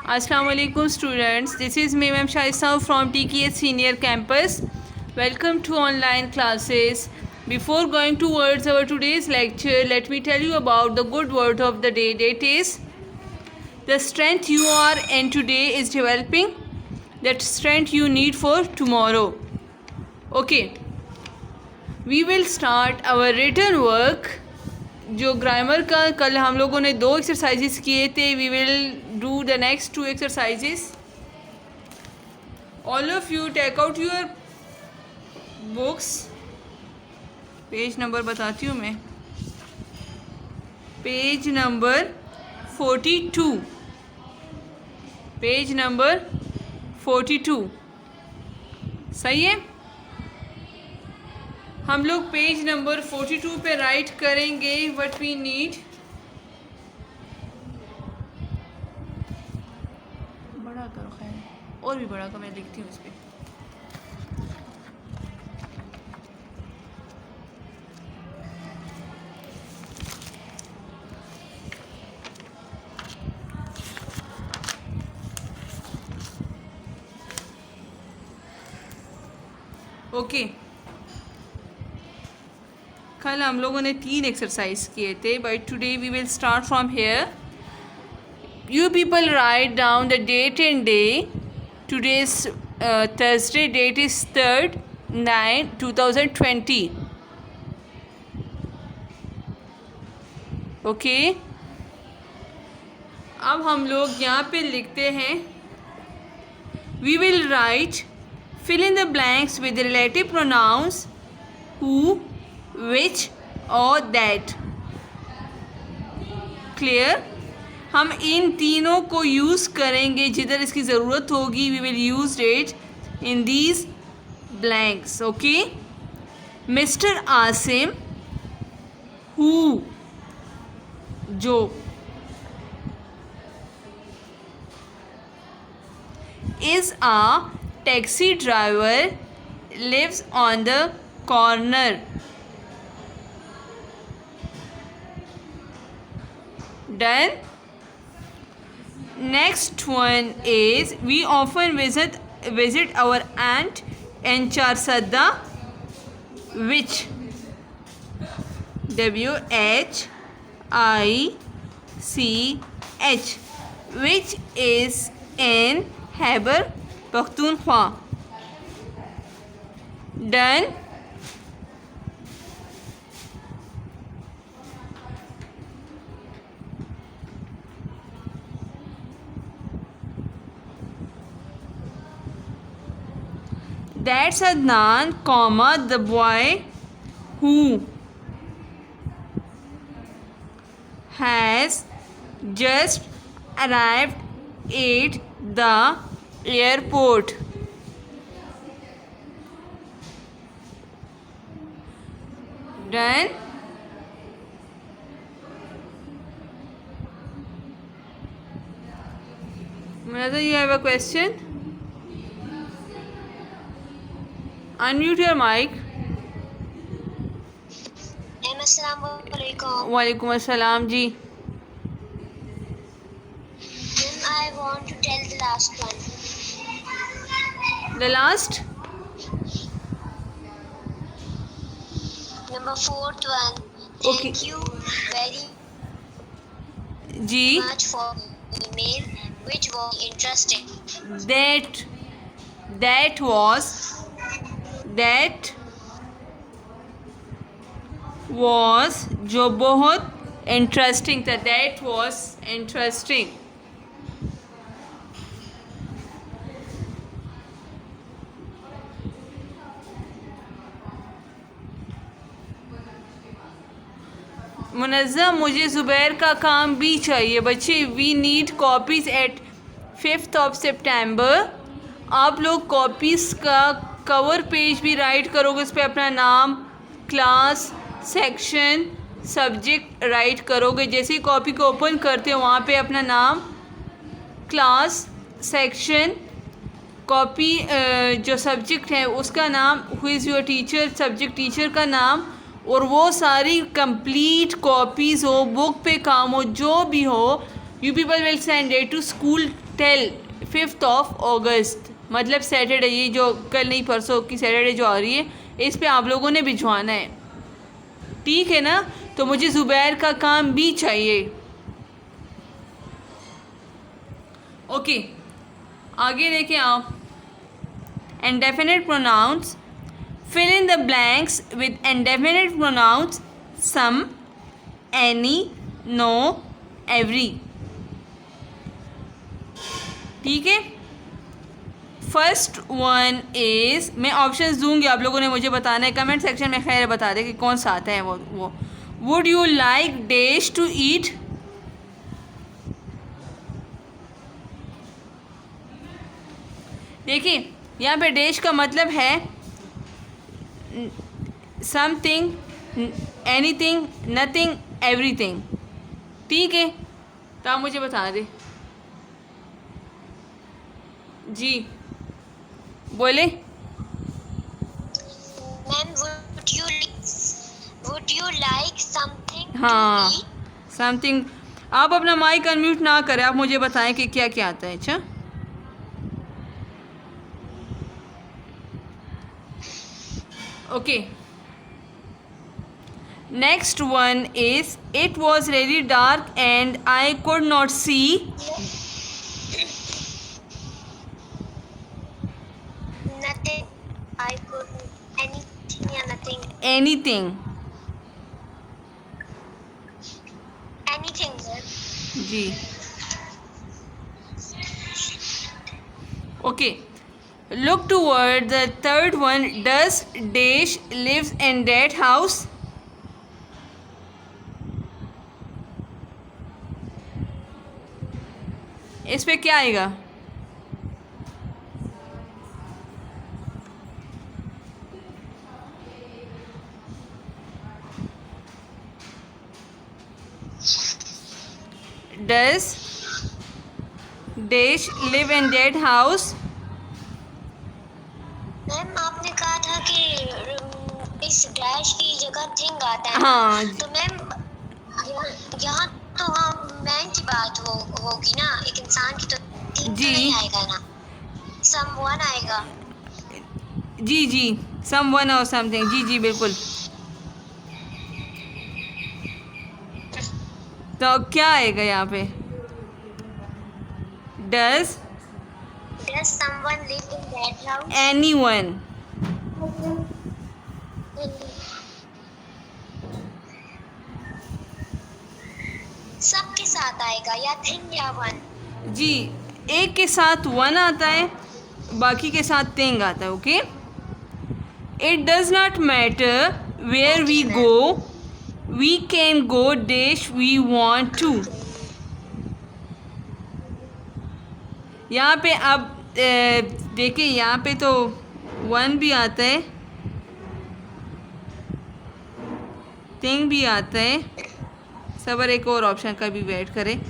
Assalamu alaikum students. This is me Ma'am Shaista from TKS Senior Campus. Welcome to online classes. Before going towards our today's lecture, let me tell you about the good word of the day. That is, the strength you are in today is developing that strength you need for tomorrow. Okay, we will start our written work. जो grammar का कल हम लोगों ने 2 exercises किए थे. We will do the next 2 exercises. All of you take out your books. Page number बताती हूँ मैं. Page number 42. पेज नंबर 42 सही है. हम लोग पेज नंबर 42 पे राइट करेंगे व्हाट वी नीड. बड़ा करो, खैर और भी बड़ा करो, मैं लिखती हूँ इस पर. ओके, कल हम लोगों ने 3 एक्सरसाइज किए थे, but today we will start from here. You people write down the date and day. Today's Thursday, date is 3/9/2020. Okay, अब हम लोग यहाँ पे लिखते हैं. We will write fill in the blanks with the relative pronouns who, which or that. Clear? हम इन तीनों को यूज़ करेंगे जिधर इसकी ज़रूरत होगी. We will use it in these blanks. Okay? Mr. Asim, who, जो, is a taxi driver, lives on the corner. Done. Next one is we often visit our aunt in Charsadda, which WHICH, which is in Khyber Pakhtunkhwa. Done. That's Adnan, comma, the boy who has just arrived at the airport. Done. Mother, you have a question? Unmute your mic. Assalamualaikum. Walaikum assalam ji. Then I want to tell the last one. The last? Number 4th one. Okay. Thank you very Ji. much for email, which was interesting. That was जो बहुत interesting था. That was interesting. मुनज़्ज़म, मुझे ज़ुबैर का काम भी चाहिए बच्चे. We need copies at 5th September. आप लोग कॉपीज़ का कवर पेज भी राइट करोगे. उस पर अपना नाम, क्लास, सेक्शन, सब्जेक्ट राइट करोगे. जैसे ही कॉपी को ओपन करते हो वहाँ पे अपना नाम, क्लास, सेक्शन, कॉपी जो सब्जेक्ट है उसका नाम, who is your teacher, subject teacher का नाम, और वो सारी कंप्लीट कॉपीज़ हो, बुक पे काम हो, जो भी हो, you people will send it to school tell 5th of August, मतलब सैटरडे, ये जो कल नहीं परसों की सैटरडे जो आ रही है, इस पे आप लोगों ने भिजवाना है, ठीक है ना। तो मुझे ज़ुबैर का काम भी चाहिए। ओके, आगे देखें आप। Indefinite pronouns, fill in the blanks with indefinite pronouns some, any, no, every, ठीक है। फर्स्ट वन इज, मैं ऑप्शंस दूंगी, आप लोगों ने मुझे बताना है, कमेंट सेक्शन में खैर बता दें कि कौन सा आता है वो। Would you like dash to eat, देखिए यहाँ पे डैश का मतलब है समथिंग, एनीथिंग, नथिंग, एवरीथिंग, ठीक है। तो आप मुझे बता दें जी, बोले। Ma'am would you like something हाँ, to eat? समथिंग। आप अपना माइक अनम्यूट ना करें, आप मुझे बताएं कि क्या क्या आता है। अच्छा, okay. Next one is, it was very dark and I could not see, Nothing. I couldn't anything या nothing. Anything, Anything sir. जी, okay. Look toward the third one, does dash lives in that house, इस पे क्या आएगा। Does dash live in that house, ma'am आपने कहा था कि इस डैश की जगह थिंग आता है ना? हाँ तो मैम यहाँ तो हम मैन की बात होगी ना, एक इंसान की तो थिंग तो जी। नहीं आएगा ना, समवन आएगा। जी जी, समवन और समथिंग, जी जी बिल्कुल। तो क्या आएगा यहाँ पे, does Does someone live in that house? Anyone, सबके साथ आएगा या थिंग या वन? जी, एक के साथ वन आता है, बाकी के साथ थिंग आता है। Okay, it does not matter where we go, we can go dash we want to. यहाँ पे अब देखिए, यहाँ पे तो वन भी आता है, थिंग भी आता है, सबर एक और ऑप्शन का भी वेट करें,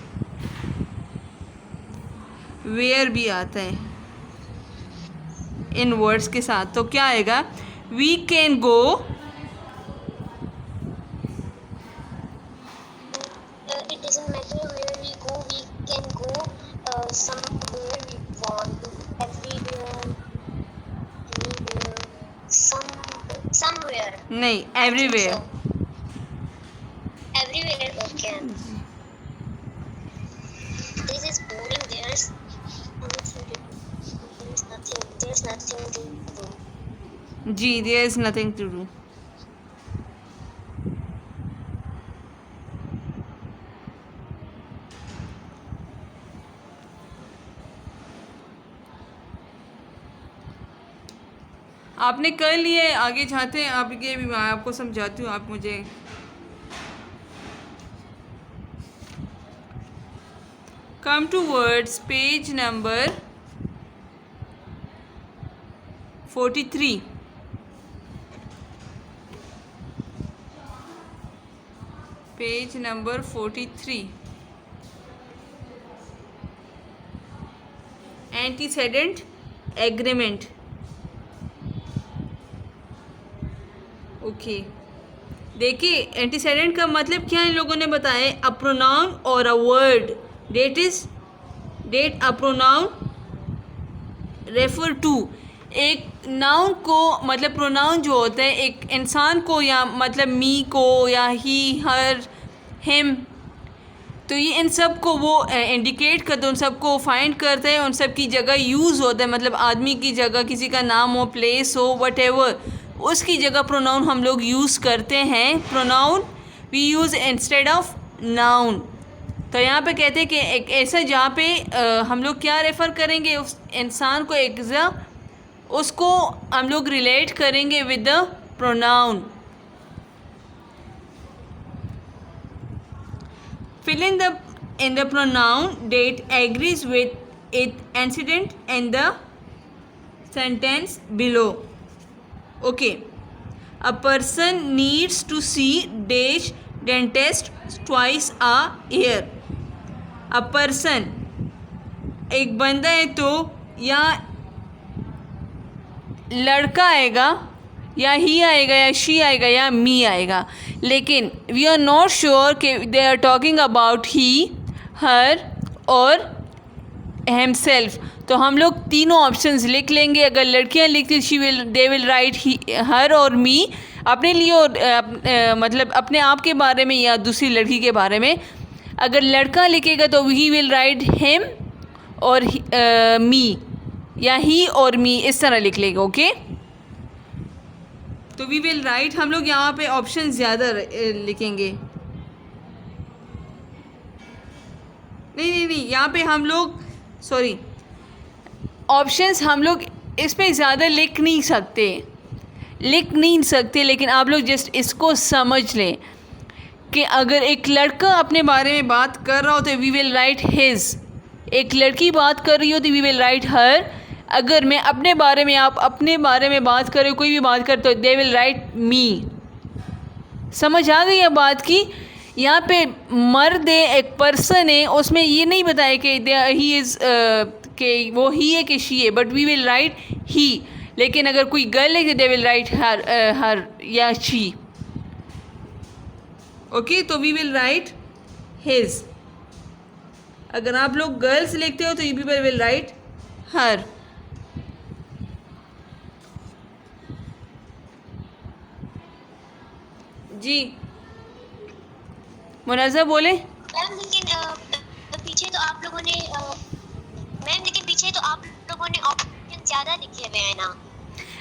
वेयर भी आता है इन वर्ड्स के साथ। तो क्या आएगा, we can go, It doesn't matter where we go, we can go somewhere we want to, everywhere, anywhere, somewhere. नहीं, everywhere. Everywhere, okay. This is boring. There's nothing to do. जी, there is nothing to do. आपने कर लिए, आगे जाते हैं। आप ये भी मैं आपको समझाती हूँ, आप मुझे come towards, page number 43, page number 43, antecedent agreement. Okay, देखिए एंटीसेडेंट का मतलब क्या इन लोगों ने बताया, अ प्रोनाउन और a word that is that a pronoun refer to, एक नाउन को मतलब प्रोनाउन जो होता है एक इंसान को या मतलब मी को या ही हर हिम, तो ये इन सब को वो इंडिकेट करते हैं, उन सब को फाइंड करते हैं, उन सब की जगह यूज़ होता है, मतलब आदमी की जगह किसी का नाम हो, प्लेस हो, वटेवर, उसकी जगह प्रोनाउन हम लोग यूज़ करते हैं। Pronoun we use instead of noun. तो यहाँ पे कहते हैं कि एक ऐसा जहाँ पे हम लोग क्या रेफ़र करेंगे, उस इंसान को एक उसको हम लोग रिलेट करेंगे with the pronoun. Fill in the pronoun date agrees with it incident in the sentence below. Okay. A person needs to see dash dentist twice a year. A person एक बंदा है तो या लड़का आएगा या ही आएगा या शी आएगा या मी आएगा, लेकिन वी आर नॉट श्योर कि दे आर टॉकिंग अबाउट ही, हर और हिमसेल्फ। तो हम लोग तीनों ऑप्शंस लिख लेंगे। अगर लड़कियां लिखती दे विल राइट ही, हर और मी अपने लिए और मतलब अपने आप के बारे में या दूसरी लड़की के बारे में। अगर लड़का लिखेगा तो ही विल राइट हिम और मी या ही और मी, इस तरह लिख लेगा। ओके, तो वी विल राइट हम लोग यहाँ पे ऑप्शन ज़्यादा लिखेंगे। नहीं, यहाँ पे हम लोग सॉरी ऑप्शंस हम लोग इस पे ज़्यादा लिख नहीं सकते, लेकिन आप लोग जस्ट इसको समझ लें कि अगर एक लड़का अपने बारे में बात कर रहा हो तो वी विल राइट हिज, एक लड़की बात कर रही हो तो वी विल राइट हर। अगर मैं अपने बारे में, आप अपने बारे में बात कर रहे हो, कोई भी बात कर, तो दे विल राइट मी। समझ आ गई है बात की? यहाँ पे मर्द है, एक पर्सन है, उसमें ये नहीं बताया कि ही इज़ कि वो ही है कि शी है, बट वी विल राइट ही। लेकिन अगर कोई गर्ल है तो दे विल राइट हर या शी। ओके, तो वी विल राइट हिज। अगर आप लोग गर्ल्स लिखते हो तो यू पीपल विल राइट हर। जी मुनाज़ा बोले। मैम लेकिन पीछे तो आप लोगों ने ऑप्शन ज़्यादा लिखे हुए हैं ना?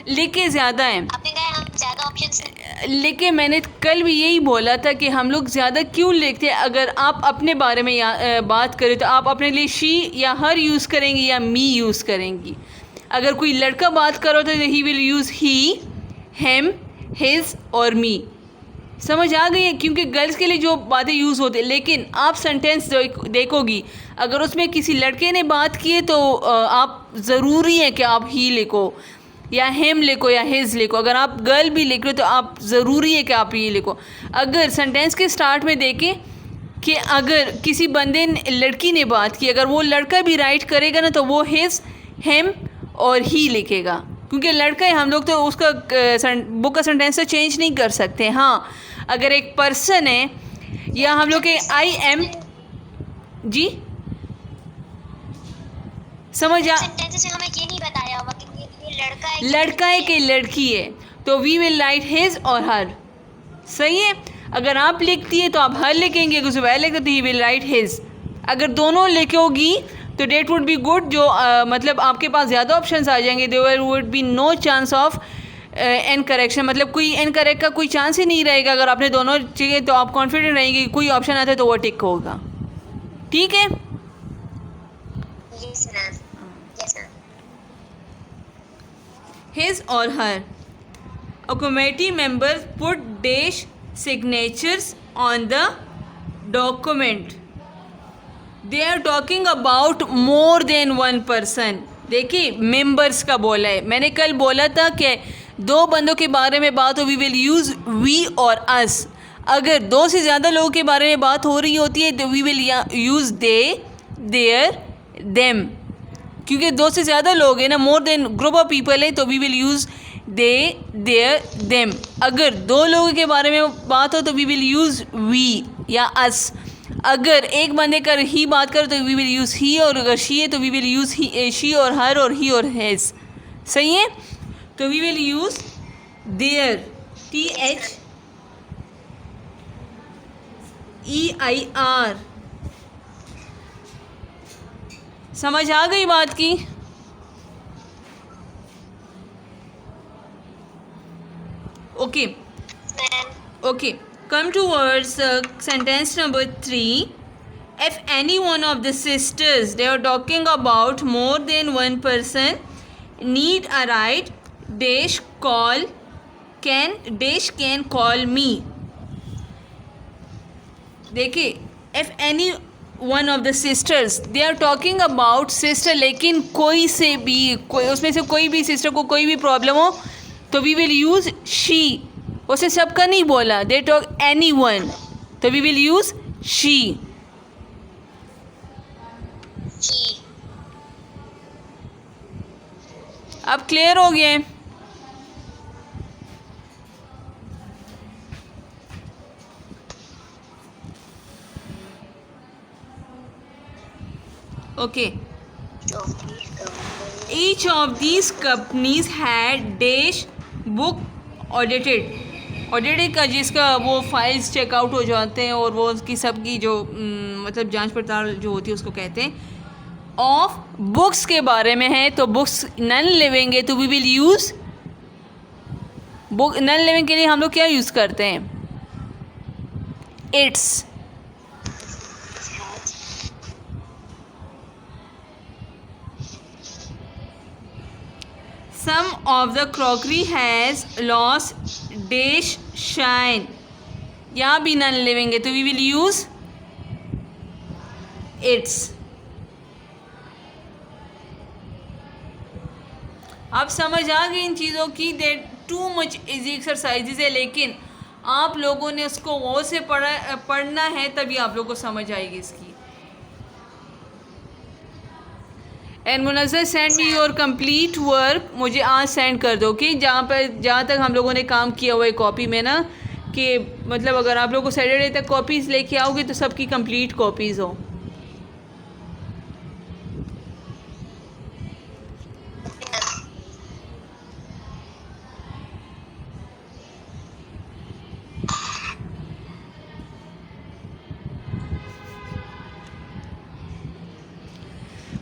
लिखे ज़्यादा हैं, आपने कहा हम ज़्यादा ऑप्शंस, लेकिन मैंने कल भी यही बोला था कि हम लोग ज़्यादा क्यों लिखते हैं। अगर आप अपने बारे में बात करें तो आप अपने लिए शी या हर यूज़ करेंगी या मी यूज़ करेंगी। अगर कोई लड़का बात करो तो he will use he, him, his और मी। समझ आ गई है? क्योंकि गर्ल्स के लिए जो बातें यूज़ होती है। लेकिन आप सेंटेंस देखोगी, अगर उसमें किसी लड़के ने बात की है तो आप ज़रूरी है कि आप ही लिखो या हिम लिखो या हिज लिखो। अगर आप गर्ल भी लिख रहे हो तो आप ज़रूरी है कि आप ये लिखो। अगर सेंटेंस के स्टार्ट में देखें कि अगर किसी बंदे ने, लड़की ने बात की, अगर वो लड़का भी राइट करेगा ना तो वो हिज, हिम और ही लिखेगा, क्योंकि लड़का है, हम लोग तो उसका बुक का सेंटेंस तो चेंज नहीं कर सकते। हाँ, अगर एक पर्सन है या हम लोग के आई एम, जी समझ आ, सेंटेंस में हमें ये नहीं बताया हुआ कि ये लड़का है कि लड़की है, तो वी विल राइट हिज और हर। सही है? अगर आप लिखती है तो आप हर लिखेंगे, अगर सुबह लिखते तो ही विल राइट हिज। अगर दोनों लिखोगी तो डेट वुड बी गुड, जो मतलब आपके पास ज़्यादा ऑप्शंस आ जाएंगे। There would be no chance of incorrection, मतलब कोई इनकरेक्ट का कोई चांस ही नहीं रहेगा। अगर आपने दोनों चीज़ें, तो आप कॉन्फिडेंट रहेंगे कि कोई ऑप्शन आता है तो वो टिक होगा। ठीक है? Yes ma'am, yes ma'am. His or her. A committee member put dash signatures on the document. They are talking about more than one person. देखिए, मेंबर्स का बोला है। मैंने कल बोला था कि दो बंदों के बारे में बात हो, वी विल यूज़ वी और अस। अगर दो से ज़्यादा लोगों के बारे में बात हो रही होती है तो we will use they, their, them. क्योंकि दो से ज़्यादा लोग हैं ना, more than group of people है, तो we will use they, their, them. अगर दो लोगों के बारे में बात हो तो वी विल यूज़ वी या अस। अगर एक बंदे का ही बात करो तो वी विल यूज़ ही, और अगर शी है तो we will use he, she और हर, और ही और हैज़। सही है, तो we will use their, THEIR। समझ आ गई बात की? Okay okay, come towards sentence number 3. If any one of the sisters, they are talking about more than one person, need a ride, dash can call me. देखिए, if any one of the sisters, they are talking about sister, लेकिन कोई से भी, कोई उसमें से कोई भी सिस्टर को कोई भी प्रॉब्लम हो तो वी विल यूज़ शी। उसे सबका नहीं बोला, दे टॉक एनी वन, तो वी विल यूज़ शी। अब क्लियर हो गया है? Okay, each of these companies had dash book audited का, जिसका वो फाइल्स चेकआउट हो जाते हैं और वो उसकी सबकी जो मतलब जांच पड़ताल जो होती है उसको कहते हैं। ऑफ बुक्स के बारे में है तो बुक्स नन लिविंग है तो we will use book. Non living के लिए हम लोग क्या यूज़ करते हैं? It's. Some of the crockery has lost dash shine, यहाँ भी नन लिविंग है तो वी विल यूज़ इट्स। आप समझ आ गई इन चीज़ों की? That too much easy exercises है, लेकिन आप लोगों ने उसको वो से पढ़ना है तभी आप लोगों को समझ आएगी इसकी। And Munazzar send me your complete work, मुझे आज सेंड कर दो कि जहाँ तक हम लोगों ने काम किया हुआ है कॉपी में ना, कि मतलब अगर आप लोगों को सैटरडे तक कॉपीज़ लेके आओगे तो सबकी कंप्लीट कॉपीज़ हो।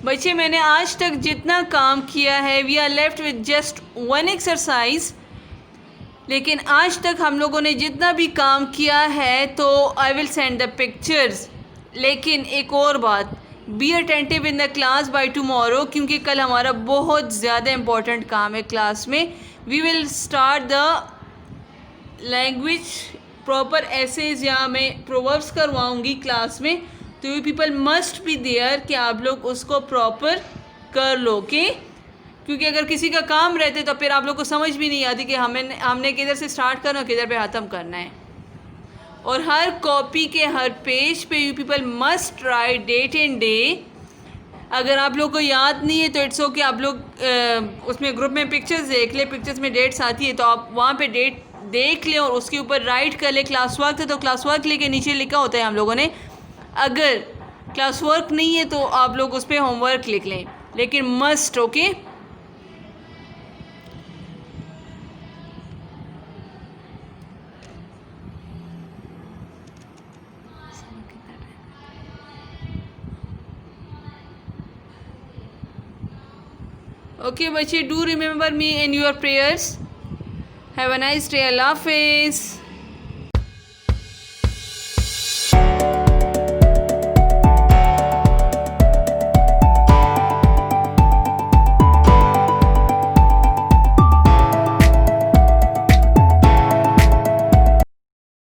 बच्चे, मैंने आज तक जितना काम किया है, we are left with just one exercise, लेकिन आज तक हम लोगों ने जितना भी काम किया है तो I will send the pictures. लेकिन एक और बात, be attentive in the class by tomorrow, क्योंकि कल हमारा बहुत ज़्यादा इम्पोर्टेंट काम है क्लास में। We will start the language proper essays, या मैं प्रोवर्ब्स करवाऊँगी क्लास में, तो you people must be there कि आप लोग उसको प्रॉपर कर लो। क्योंकि अगर किसी का काम रहते तो फिर आप लोग को समझ भी नहीं आती कि हमने किधर से स्टार्ट करना, किधर पे ख़त्म करना है। और हर कॉपी के हर पेज पे you people must write date and day. अगर आप लोग को याद नहीं है तो इट्स ओके, आप लोग उसमें ग्रुप में पिक्चर्स देख ले, पिक्चर्स में डेट्स आती है तो आप वहाँ पे डेट देख लें और उसके ऊपर राइट कर ले। क्लास वर्क है तो क्लास वर्क लेके नीचे लिखा होता है हम लोगों ने। अगर क्लास वर्क नहीं है तो आप लोग उस पर होमवर्क लिख लें, लेकिन मस्ट। ओके, ओके बच्चे, do remember me in your prayers. Have a nice day. अल्लाह हाफिज़।